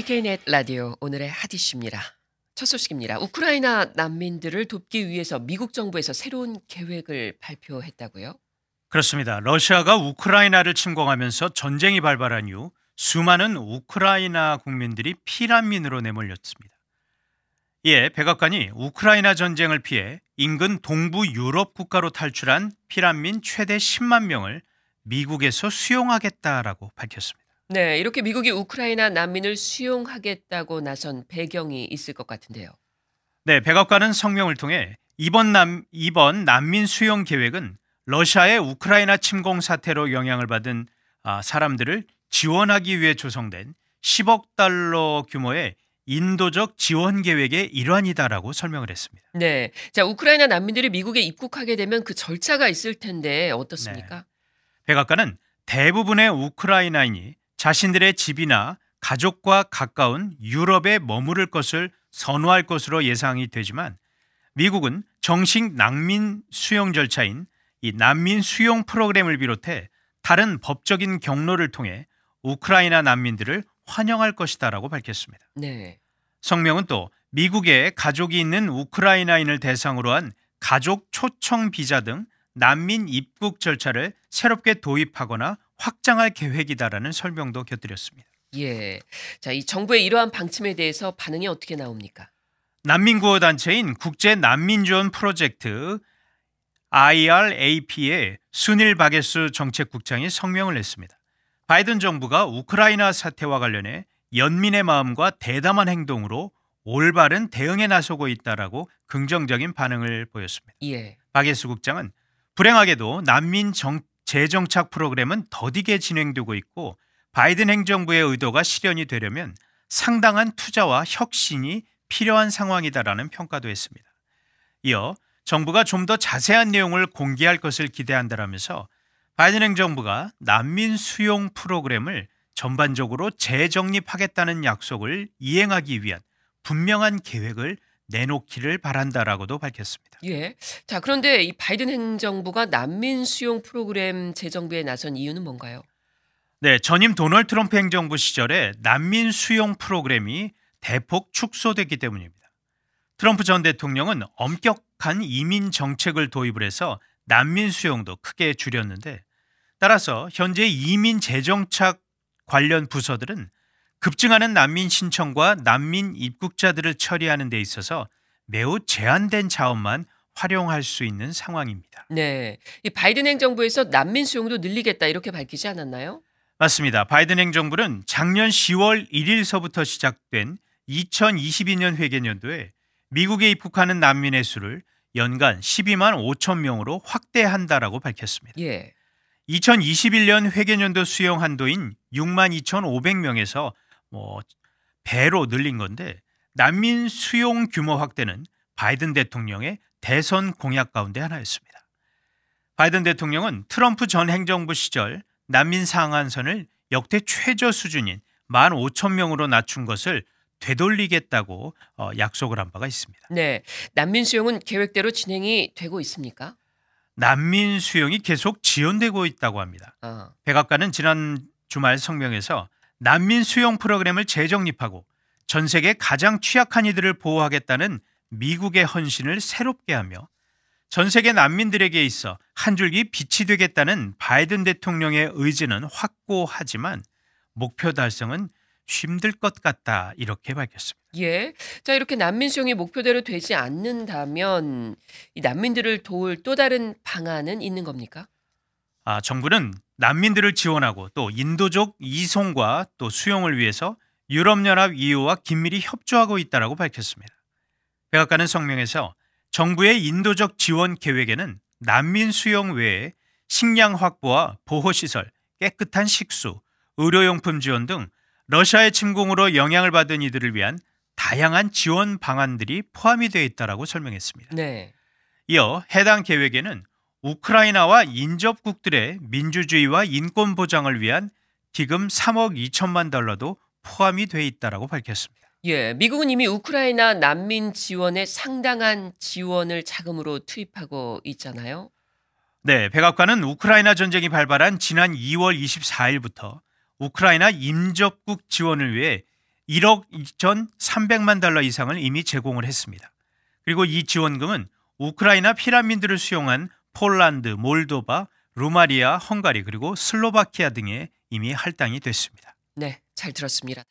DK넷 라디오 오늘의 핫 이슈입니다. 첫 소식입니다. 우크라이나 난민들을 돕기 위해서 미국 정부에서 새로운 계획을 발표했다고요? 그렇습니다. 러시아가 우크라이나를 침공하면서 전쟁이 발발한 이후 수많은 우크라이나 국민들이 피난민으로 내몰렸습니다. 이에 백악관이 우크라이나 전쟁을 피해 인근 동부 유럽 국가로 탈출한 피난민 최대 10만 명을 미국에서 수용하겠다라고 밝혔습니다. 네, 이렇게 미국이 우크라이나 난민을 수용하겠다고 나선 배경이 있을 것 같은데요. 네, 백악관은 성명을 통해 이번 난민 수용 계획은 러시아의 우크라이나 침공 사태로 영향을 받은 사람들을 지원하기 위해 조성된 10억 달러 규모의 인도적 지원 계획의 일환이다라고 설명을 했습니다. 네, 자 우크라이나 난민들이 미국에 입국하게 되면 그 절차가 있을 텐데 네. 어떻습니까? 백악관은 대부분의 우크라이나인이 자신들의 집이나 가족과 가까운 유럽에 머무를 것을 선호할 것으로 예상이 되지만 미국은 정식 난민 수용 절차인 이 난민 수용 프로그램을 비롯해 다른 법적인 경로를 통해 우크라이나 난민들을 환영할 것이다라고 밝혔습니다. 네. 성명은 또 미국에 가족이 있는 우크라이나인을 대상으로 한 가족 초청 비자 등 난민 입국 절차를 새롭게 도입하거나 확장할 계획이다라는 설명도 곁들였습니다. 예. 자, 이 정부의 이러한 방침에 대해서 반응이 어떻게 나옵니까? 난민 구호 단체인 국제 난민 지원 프로젝트 IRAP의 순일 바게스 정책국장이 성명을 냈습니다. 바이든 정부가 우크라이나 사태와 관련해 연민의 마음과 대담한 행동으로 올바른 대응에 나서고 있다라고 긍정적인 반응을 보였습니다. 예. 바게스 국장은 불행하게도 난민 재정착 프로그램은 더디게 진행되고 있고 바이든 행정부의 의도가 실현이 되려면 상당한 투자와 혁신이 필요한 상황이다라는 평가도 했습니다. 이어 정부가 좀 더 자세한 내용을 공개할 것을 기대한다라면서 바이든 행정부가 난민 수용 프로그램을 전반적으로 재정립하겠다는 약속을 이행하기 위한 분명한 계획을 내놓기를 바란다라고도 밝혔습니다. 예. 자, 그런데 이 바이든 행정부가 난민 수용 프로그램 재정비에 나선 이유는 뭔가요? 네, 전임 도널드 트럼프 행정부 시절에 난민 수용 프로그램이 대폭 축소됐기 때문입니다. 트럼프 전 대통령은 엄격한 이민 정책을 도입을 해서 난민 수용도 크게 줄였는데 따라서 현재 이민 재정착 관련 부서들은 급증하는 난민 신청과 난민 입국자들을 처리하는 데 있어서 매우 제한된 자원만 활용할 수 있는 상황입니다. 네. 이 바이든 행정부에서 난민 수용도 늘리겠다 이렇게 밝히지 않았나요? 맞습니다. 바이든 행정부는 작년 10월 1일서부터 시작된 2022년 회계연도에 미국에 입국하는 난민의 수를 연간 12만 5천 명으로 확대한다라고 밝혔습니다. 예. 2021년 회계연도 수용 한도인 6만 2,500명에서 배로 늘린 건데 난민 수용 규모 확대는 바이든 대통령의 대선 공약 가운데 하나였습니다. 바이든 대통령은 트럼프 전 행정부 시절 난민 상한선을 역대 최저 수준인 1만 5천 명으로 낮춘 것을 되돌리겠다고 약속을 한 바가 있습니다. 네. 난민 수용은 계획대로 진행이 되고 있습니까? 난민 수용이 계속 지연되고 있다고 합니다. 백악관은 지난 주말 성명에서 난민 수용 프로그램을 재정립하고 전 세계 가장 취약한 이들을 보호하겠다는 미국의 헌신을 새롭게 하며 전 세계 난민들에게 있어 한 줄기 빛이 되겠다는 바이든 대통령의 의지는 확고하지만 목표 달성은 힘들 것 같다 이렇게 밝혔습니다. 예. 자, 이렇게 난민 수용이 목표대로 되지 않는다면 이 난민들을 도울 또 다른 방안은 있는 겁니까? 정부는 난민들을 지원하고 또 인도적 이송과 또 수용을 위해서 유럽연합 EU와 긴밀히 협조하고 있다고 밝혔습니다. 백악관은 성명에서 정부의 인도적 지원 계획에는 난민 수용 외에 식량 확보와 보호시설, 깨끗한 식수, 의료용품 지원 등 러시아의 침공으로 영향을 받은 이들을 위한 다양한 지원 방안들이 포함이 되어 있다고 설명했습니다. 네. 이어 해당 계획에는 우크라이나와 인접국들의 민주주의와 인권 보장을 위한 기금 3억 2천만 달러도 포함이 되어 있다고 밝혔습니다. 예, 미국은 이미 우크라이나 난민 지원에 상당한 지원을 자금으로 투입하고 있잖아요. 네, 백악관은 우크라이나 전쟁이 발발한 지난 2월 24일부터 우크라이나 임접국 지원을 위해 1억 2,300만 달러 이상을 이미 제공을 했습니다. 그리고 이 지원금은 우크라이나 피난민들을 수용한 폴란드, 몰도바, 루마니아, 헝가리 그리고 슬로바키아 등에 이미 할당이 됐습니다. 네, 잘 들었습니다.